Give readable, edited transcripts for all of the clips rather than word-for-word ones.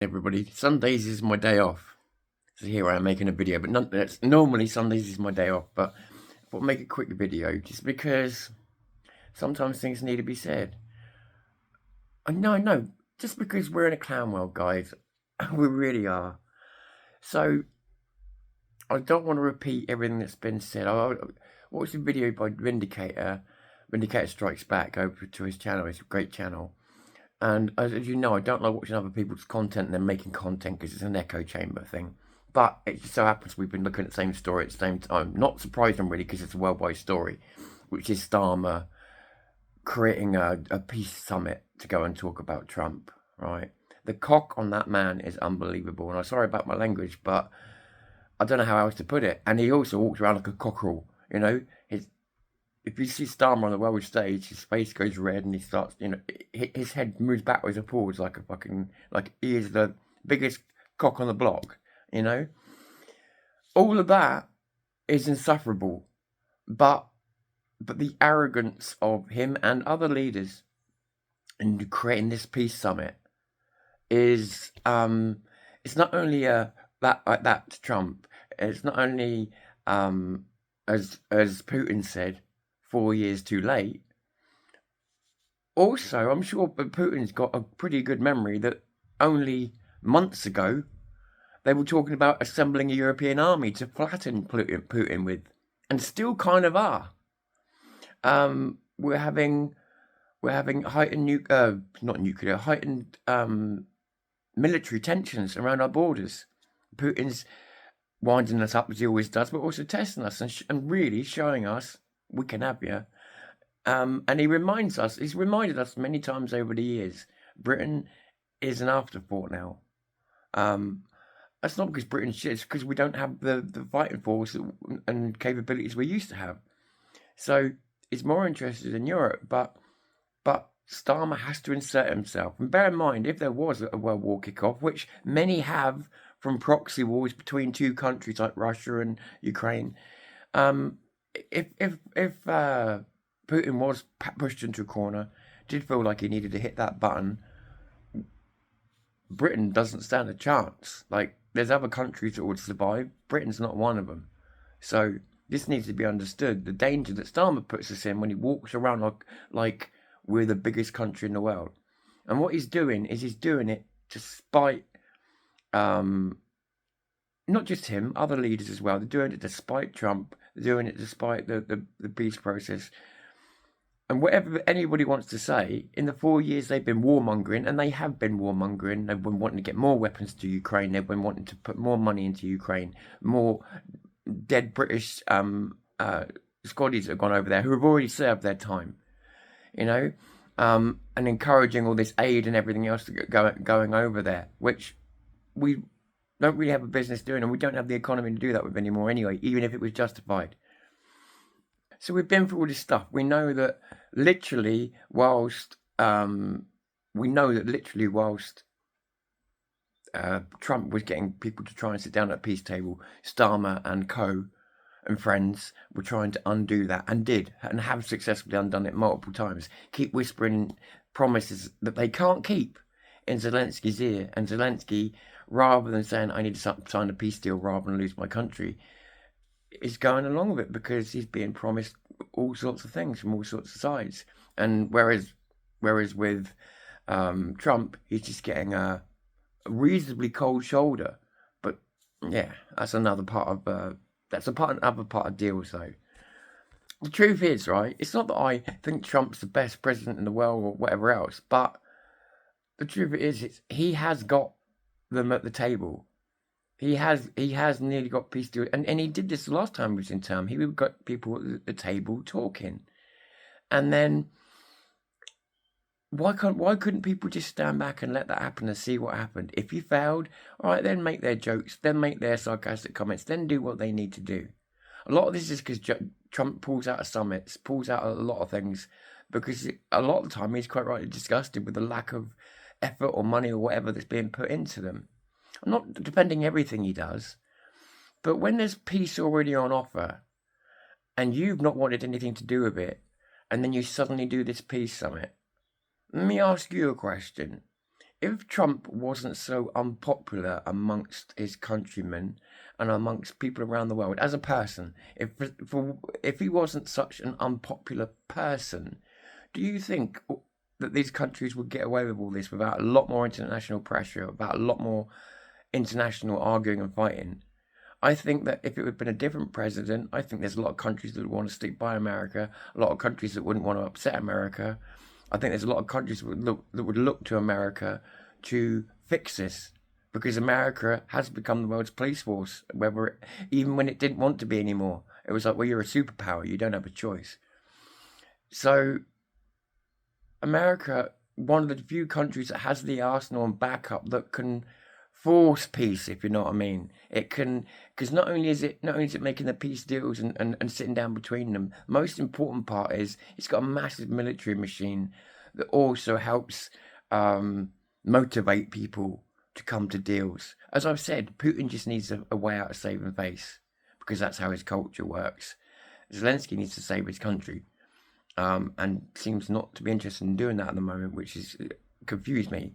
Everybody, Sundays is my day off. So here I am making a video, but normally Sundays is my day off, but I thought I'd make a quick video just because sometimes things need to be said. I know, just because we're in a clown world, guys, we really are. So I don't want to repeat everything that's been said. I watched a video by Vindicator Strikes Back. Over to his channel. It's a great channel. And as you know, I don't like watching other people's content and then making content because it's an echo chamber thing. But it just so happens we've been looking at the same story at the same time. Not surprising, really, because it's a worldwide story, which is Starmer creating a peace summit to go and talk about Trump, right? The cock on that man is unbelievable. And I'm sorry about my language, but I don't know how else to put it. And he also walks around like a cockerel, you know? If you see Starmer on the world stage, his face goes red and he starts, his head moves backwards and forwards like a fucking, like he is the biggest cock on the block, you know? All of that is insufferable, but the arrogance of him and other leaders in creating this peace summit is, it's not only that to Trump, it's not only, as Putin said, 4 years too late. Also, I'm sure Putin's got a pretty good memory that only months ago they were talking about assembling a European army to flatten Putin with, and still kind of are. We're having heightened heightened military tensions around our borders. Putin's winding us up as he always does, but also testing us and really showing us we can have you. And he's reminded us many times over the years, Britain is an afterthought now. That's not because Britain's shit, it's because we don't have the fighting force and capabilities we used to have. So he's more interested in Europe, but Starmer has to insert himself. And bear in mind, if there was a world war kickoff, which many have from proxy wars between two countries like Russia and Ukraine, if Putin was pushed into a corner, did feel like he needed to hit that button, Britain doesn't stand a chance. Like, there's other countries that would survive. Britain's not one of them. So this needs to be understood. The danger that Starmer puts us in when he walks around like we're the biggest country in the world. And what he's doing is he's doing it to spite, not just him, other leaders as well. They're doing it despite Trump. They're doing it despite the peace process. And whatever anybody wants to say, in the 4 years they've been warmongering, and they have been warmongering, they've been wanting to get more weapons to Ukraine, they've been wanting to put more money into Ukraine, more dead British Scotties that have gone over there who have already served their time, and encouraging all this aid and everything else to going over there, which we don't really have a business doing, and we don't have the economy to do that with anymore anyway, even if it was justified. So we've been through all this stuff. We know that literally whilst Trump was getting people to try and sit down at a peace table, Starmer and co and friends were trying to undo that, and did, and have successfully undone it multiple times. Keep whispering promises that they can't keep in Zelensky's ear, and Zelensky, rather than saying I need to sign a peace deal rather than lose my country, is going along with it because he's being promised all sorts of things from all sorts of sides. And whereas with Trump, he's just getting a reasonably cold shoulder. But yeah, that's another part of another part of deals though. The truth is, right, it's not that I think Trump's the best president in the world or whatever else, but the truth is he has got them at the table. He has nearly got peace deal, and he did this the last time he was in term. He got people at the table talking, and then why couldn't people just stand back and let that happen and see what happened? If you failed, all right, then make their jokes, then make their sarcastic comments, then do what they need to do. A lot of this is because Trump pulls out of summits, pulls out a lot of things, because a lot of the time he's quite rightly disgusted with the lack of effort or money or whatever that's being put into them. I'm not defending everything he does, but when there's peace already on offer and you've not wanted anything to do with it, and then you suddenly do this peace summit, let me ask you a question. if Trump wasn't so unpopular amongst his countrymen and amongst people around the world as a person, if he wasn't such an unpopular person, do you think that these countries would get away with all this without a lot more international pressure, without a lot more international arguing and fighting? I think that if it had been a different president, I think there's a lot of countries that would want to stick by America, a lot of countries that wouldn't want to upset America. I think there's a lot of countries that would look to America to fix this, because America has become the world's police force, even when it didn't want to be anymore. It was like, well, you're a superpower, you don't have a choice. So America, one of the few countries that has the arsenal and backup that can force peace, if you know what I mean. It can, because not only is it making the peace deals and sitting down between them, most important part is it's got a massive military machine that also helps motivate people to come to deals. As I've said, Putin just needs a way out of saving face, because that's how his culture works. Zelensky needs to save his country, and seems not to be interested in doing that at the moment, which is confused me.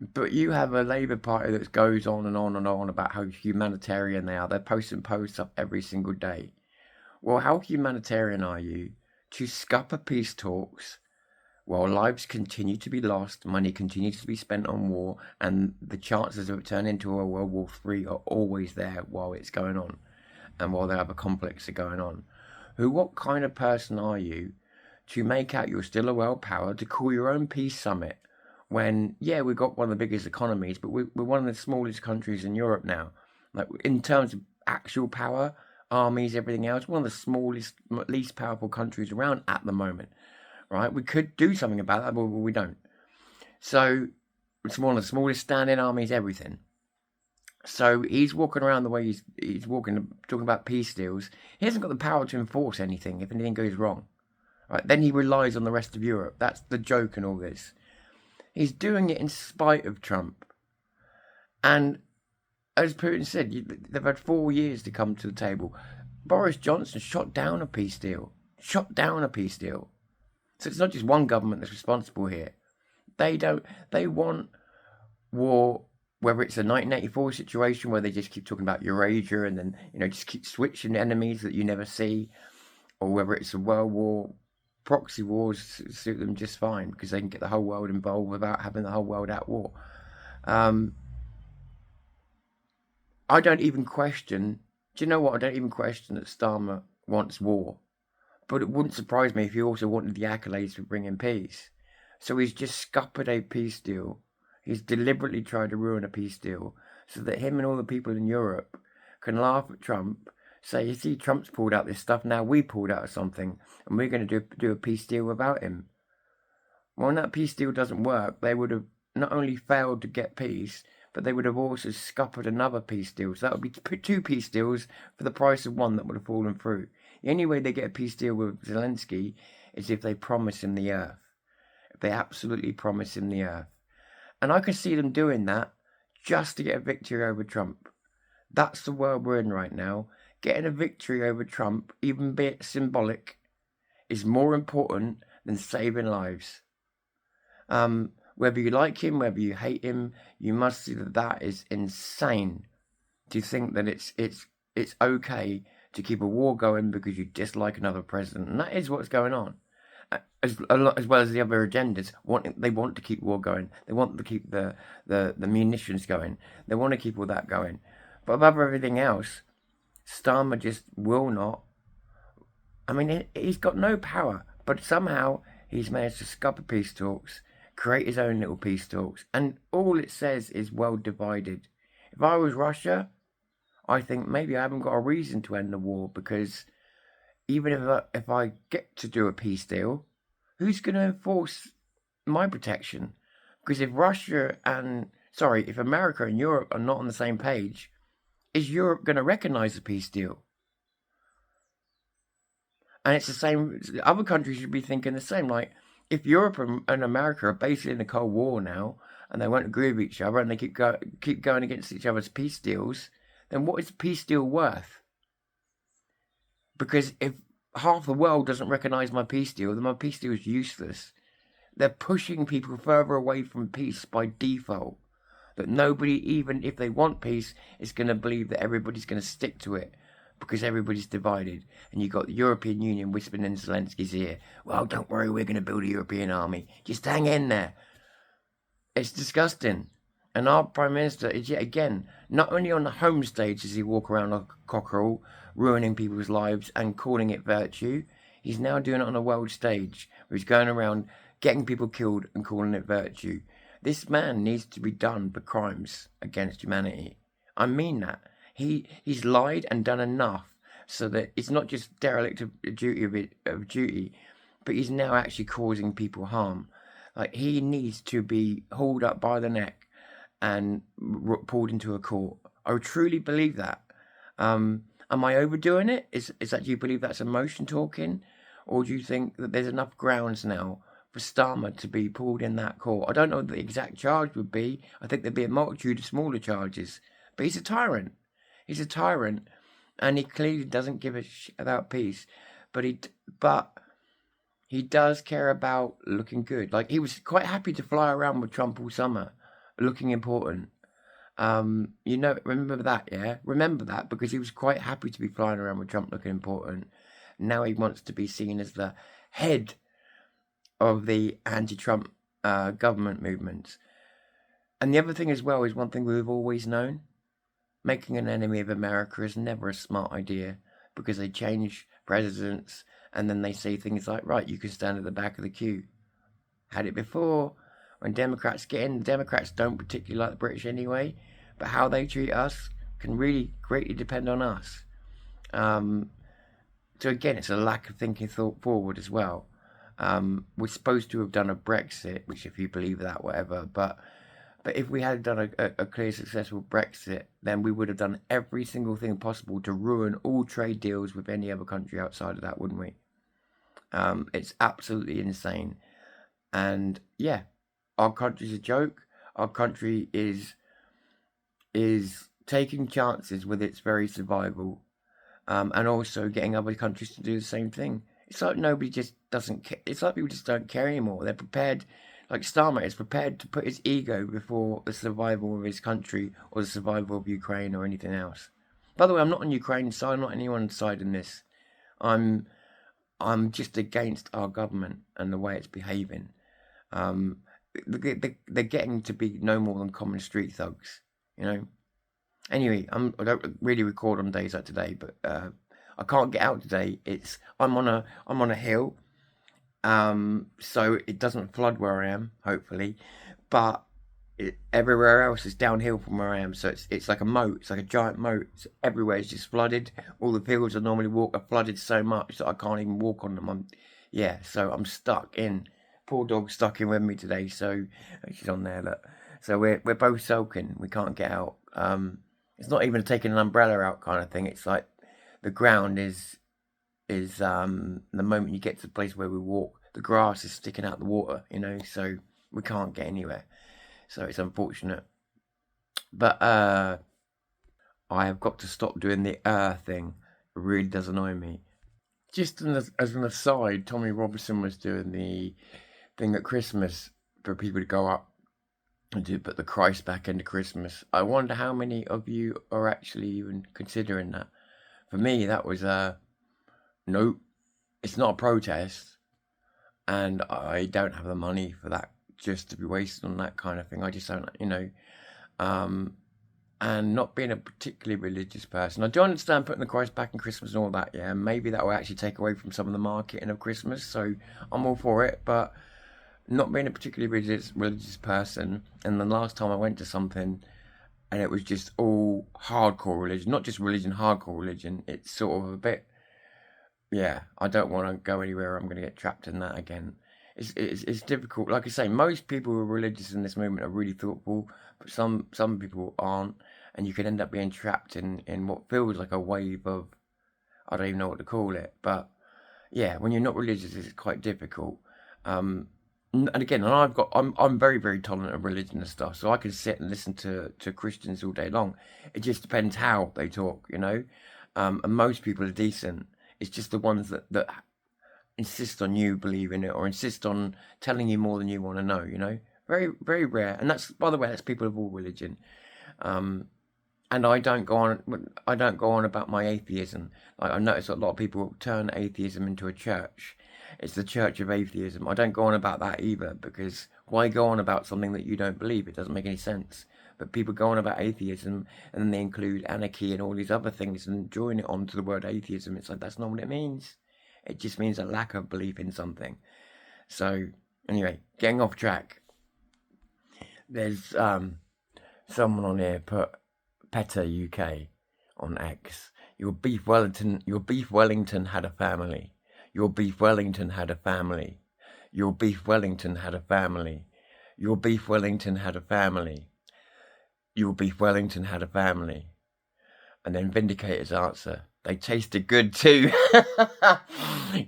But you have a Labour Party that goes on and on and on about how humanitarian they are. They're posting posts up every single day. Well, how humanitarian are you to scupper peace talks while lives continue to be lost, money continues to be spent on war, and the chances of it turning into a World War III are always there while it's going on, and while the other conflicts are going on? What kind of person are you to make out you're still a world power, to call your own peace summit, when, yeah, we've got one of the biggest economies, but we're one of the smallest countries in Europe now. Like, in terms of actual power, armies, everything else, one of the smallest, least powerful countries around at the moment, right? We could do something about that, but we don't. So it's one of the smallest standing armies, everything. So he's walking around the way he's walking, talking about peace deals. He hasn't got the power to enforce anything if anything goes wrong. Right? Then he relies on the rest of Europe. That's the joke in all this. He's doing it in spite of Trump. And as Putin said, they've had 4 years to come to the table. Boris Johnson shot down a peace deal. So it's not just one government that's responsible here. They want war, whether it's a 1984 situation where they just keep talking about Eurasia and then, just keep switching enemies that you never see, or whether it's a world war. Proxy wars suit them just fine because they can get the whole world involved without having the whole world at war. I don't even question, do you know what? I don't even question that Starmer wants war. But it wouldn't surprise me if he also wanted the accolades for bringing peace. So he's just scuppered a peace deal. He's deliberately tried to ruin a peace deal so that him and all the people in Europe can laugh at Trump, say, you see, Trump's pulled out this stuff, now we pulled out of something, and we're going to do a peace deal without him. Well, when that peace deal doesn't work, they would have not only failed to get peace, but they would have also scuppered another peace deal. So that would be 2 peace deals for the price of one that would have fallen through. The only way they get a peace deal with Zelensky is if they promise him the earth. If they absolutely promise him the earth. And I could see them doing that just to get a victory over Trump. That's the world we're in right now. Getting a victory over Trump, even be it symbolic, is more important than saving lives. Whether you like him, whether you hate him, you must see that is insane to think that it's okay to keep a war going because you dislike another president. And that is what's going on. As well as the other agendas, they want to keep war going. They want to keep the munitions going. They want to keep all that going. But above everything else, Starmer just will not. I mean, he's got no power, but somehow he's managed to scupper peace talks, create his own little peace talks, and all it says is world divided. If I was Russia, I think maybe I haven't got a reason to end the war, because even if I get to do a peace deal, who's going to enforce my protection? Because if if America and Europe are not on the same page, is Europe going to recognise the peace deal? And it's the same, other countries should be thinking the same. Like, if Europe and America are basically in a Cold War now, and they won't agree with each other, and they keep going against each other's peace deals, then what is the peace deal worth? Because if half the world doesn't recognise my peace deal, then my peace deal is useless. they're pushing people further away from peace by default. That nobody, even if they want peace, is going to believe that everybody's going to stick to it because everybody's divided. And you've got the European Union whispering in Zelensky's ear, well, don't worry, we're going to build a European army. Just hang in there. It's disgusting. And our Prime Minister is yet again, not only on the home stage does he walk around like a cockerel, ruining people's lives and calling it virtue, he's now doing it on a world stage where he's going around getting people killed and calling it virtue. This man needs to be done for crimes against humanity. I mean that. He's lied and done enough so that it's not just derelict of duty, but he's now actually causing people harm. Like, he needs to be hauled up by the neck and pulled into a court. I truly believe that. Am I overdoing it? Is that, do you believe that's emotion talking? Or do you think that there's enough grounds now for Starmer to be pulled in that court? I don't know what the exact charge would be. I think there'd be a multitude of smaller charges. But he's a tyrant. He's a tyrant. And he clearly doesn't give a shit about peace. But he does care about looking good. Like, he was quite happy to fly around with Trump all summer, looking important. Remember that, yeah? Remember that, because he was quite happy to be flying around with Trump looking important. Now he wants to be seen as the head of the anti-Trump government movements. And the other thing as well is one thing we've always known. Making an enemy of America is never a smart idea, because they change presidents and then they say things like, right, you can stand at the back of the queue. Had it before. When Democrats get in, the Democrats don't particularly like the British anyway, but how they treat us can really greatly depend on us. So again, it's a lack of thinking forward as well. We're supposed to have done a Brexit, which, if you believe that, whatever, but if we had done a clear, successful Brexit, then we would have done every single thing possible to ruin all trade deals with any other country outside of that, wouldn't we? It's absolutely insane. And yeah, our country's a joke. Our country is taking chances with its very survival, and also getting other countries to do the same thing. It's like nobody just doesn't care. It's like people just don't care anymore. They're prepared, like Starmer is prepared to put his ego before the survival of his country or the survival of Ukraine or anything else. By the way, I'm not on Ukraine's side. I'm not anyone's side in this. I'm just against our government and the way it's behaving. They're getting to be no more than common street thugs, you know. Anyway, I don't really record on days like today, but I can't get out today. I'm on a hill, so it doesn't flood where I am, hopefully, but everywhere else is downhill from where I am. So it's like a moat. It's like a giant moat. So everywhere is just flooded. All the fields I normally walk are flooded so much that I can't even walk on them. So I'm stuck in. Poor dog's stuck in with me today. So she's on there. Look. So we're both soaking. We can't get out. It's not even taking an umbrella out kind of thing. It's like the ground is the moment you get to the place where we walk, the grass is sticking out the water, you know, so we can't get anywhere. So it's unfortunate. But I have got to stop doing the thing. It really does annoy me. Just as an aside, Tommy Robinson was doing the thing at Christmas for people to go up and to put the Christ back into Christmas. I wonder how many of you are actually even considering that. For me, that was nope, it's not a protest, and I don't have the money for that just to be wasted on that kind of thing. I just don't, you know, and not being a particularly religious person. I do understand putting the Christ back in Christmas and all that, yeah, maybe that will actually take away from some of the marketing of Christmas, so I'm all for it, but not being a particularly religious person, and the last time I went to something and it was just all hardcore religion, not just religion, hardcore religion, it's sort of a bit, yeah, I don't want to go anywhere. I'm going to get trapped in that again. It's difficult. Like I say, most people who are religious in this movement are really thoughtful, but some people aren't, and you can end up being trapped in what feels like a wave of, I don't even know what to call it, but yeah, when you're not religious, it's quite difficult. And again, I'm very, very tolerant of religion and stuff, so I can sit and listen to Christians all day long. It just depends how they talk, you know. And most people are decent. It's just the ones that insist on you believing it or insist on telling you more than you want to know, you know. Very, very rare. And that's, by the way, that's people of all religion. And I don't go on about my atheism. Like, I notice a lot of people turn atheism into a church. It's the church of atheism. I don't go on about that either, because why go on about something that you don't believe? It doesn't make any sense. But people go on about atheism, and then they include anarchy and all these other things and join it onto the word atheism. It's like, that's not what it means. It just means a lack of belief in something. So anyway, getting off track. There's someone on here put Peta UK on X. Your beef Wellington had a family. Your beef Wellington had a family. Your beef Wellington had a family. Your beef Wellington had a family. Your beef Wellington had a family. And then Vindicator's answer, they tasted good too.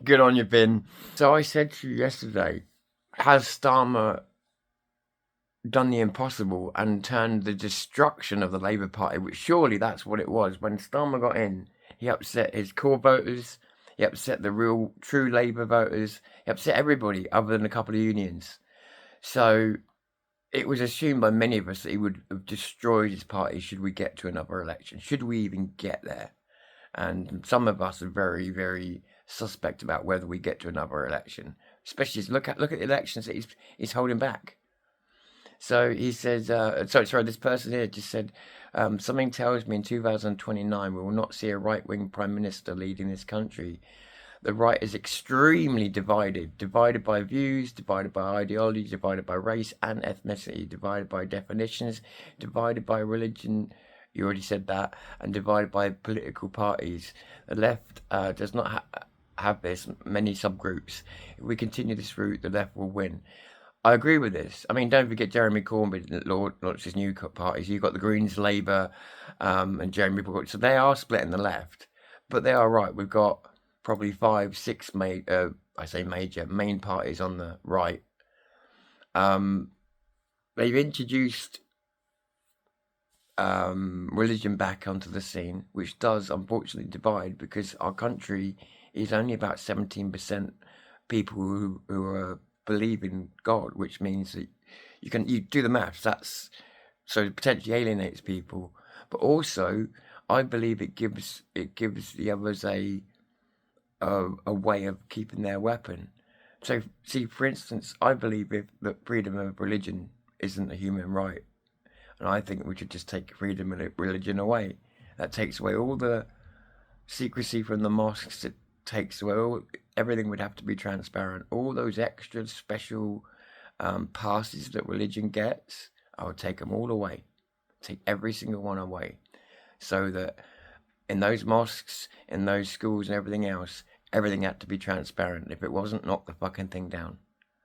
Good on you, Vin. So I said to you yesterday, has Starmer done the impossible and turned the destruction of the Labour Party, which surely that's what it was. When Starmer got in, he upset his core voters, he upset the real, true Labour voters, he upset everybody other than a couple of unions. So it was assumed by many of us that he would have destroyed his party should we get to another election, should we even get there. And some of us are very, very suspect about whether we get to another election. Especially look at the elections that he's holding back. So he says, sorry, this person here just said, something tells me in 2029 we will not see a right-wing prime minister leading this country. The right is extremely divided by views, divided by ideology, divided by race and ethnicity, divided by definitions, divided by religion, you already said that, and divided by political parties. The left does not have this, many subgroups. If we continue this route, the left will win. I agree with this. I mean, don't forget Jeremy Corbyn launched his new parties. You've got the Greens, Labour, and Jeremy Corbyn. So they are splitting the left. But they are right. We've got probably 5, 6 major main parties on the right. They've introduced religion back onto the scene, which does unfortunately divide, because our country is only about 17% people who are believe in God, which means that you do the maths. That's so it potentially alienates people, but also I believe it gives the others a way of keeping their weapon. So see, for instance, I believe that freedom of religion isn't a human right, and I think we should just take freedom of religion away. That takes away all the secrecy from the mosques. It takes away everything would have to be transparent. All those extra special passes that religion gets, I would take them all away. Take every single one away. So that in those mosques, in those schools and everything else, everything had to be transparent. If it wasn't, knock the fucking thing down.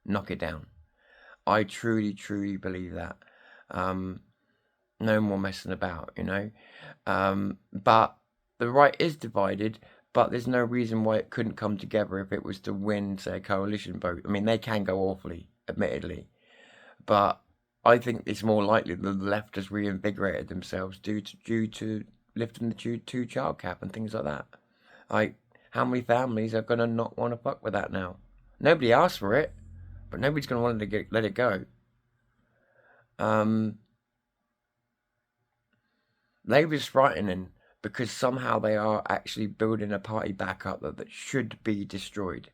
Knock it down. I truly, truly believe that. No more messing about, you know. But the right is divided, but there's no reason why it couldn't come together if it was to win, say, a coalition vote. I mean, they can go awfully, admittedly, but I think it's more likely that the left has reinvigorated themselves due to lifting the 2-child cap and things like that. Like, how many families are going to not want to fuck with that now? Nobody asked for it, but nobody's going to want to let it go. Labour's frightening, because somehow they are actually building a party back up that should be destroyed.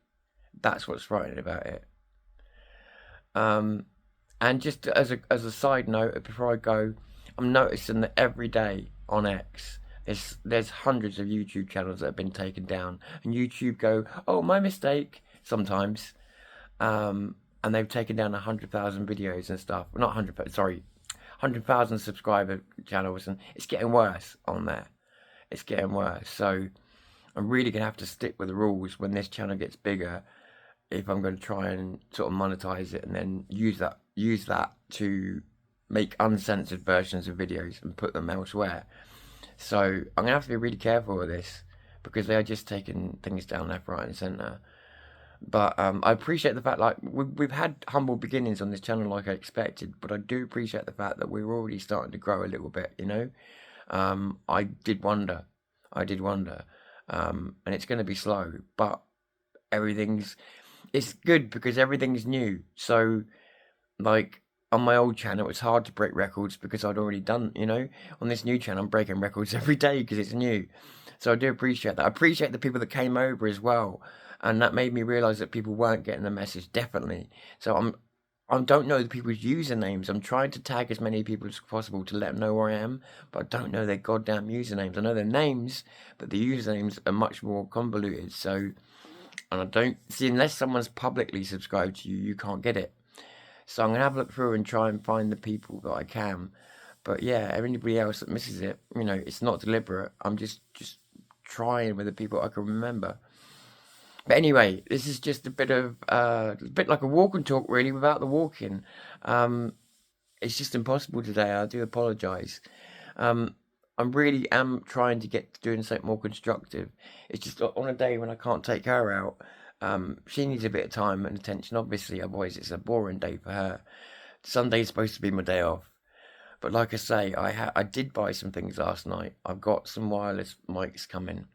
That's what's frightening about it. And just as a side note, before I go, I'm noticing that every day on X, there's hundreds of YouTube channels that have been taken down, and YouTube go, oh, my mistake, sometimes, and they've taken down 100,000 videos and stuff. Not 100,000 subscriber channels, and it's getting worse on there. It's getting worse. So I'm really going to have to stick with the rules when this channel gets bigger, if I'm going to try and sort of monetize it and then use that to make uncensored versions of videos and put them elsewhere. So I'm going to have to be really careful with this, because they are just taking things down left, right and centre. But I appreciate the fact, like, we've had humble beginnings on this channel like I expected, but I do appreciate the fact that we're already starting to grow a little bit, you know. I did wonder, and it's going to be slow, but it's good because everything's new. So, like, on my old channel, it's hard to break records because I'd already done, on this new channel, I'm breaking records every day because it's new. So I do appreciate that. I appreciate the people that came over as well. And that made me realize that people weren't getting the message, definitely. So I don't know the people's usernames. I'm trying to tag as many people as possible to let them know where I am, but I don't know their goddamn usernames. I know their names, but the usernames are much more convoluted. So, and I don't see, unless someone's publicly subscribed to you, you can't get it. So I'm gonna have a look through and try and find the people that I can. But yeah, anybody else that misses it, it's not deliberate. I'm just trying with the people I can remember. But anyway, this is just a bit like a walk and talk, really, without the walking. It's just impossible today. I do apologise. I really am trying to get to doing something more constructive. It's just on a day when I can't take her out. She needs a bit of time and attention, obviously, otherwise it's a boring day for her. Sunday's supposed to be my day off. But like I say, I did buy some things last night. I've got some wireless mics coming.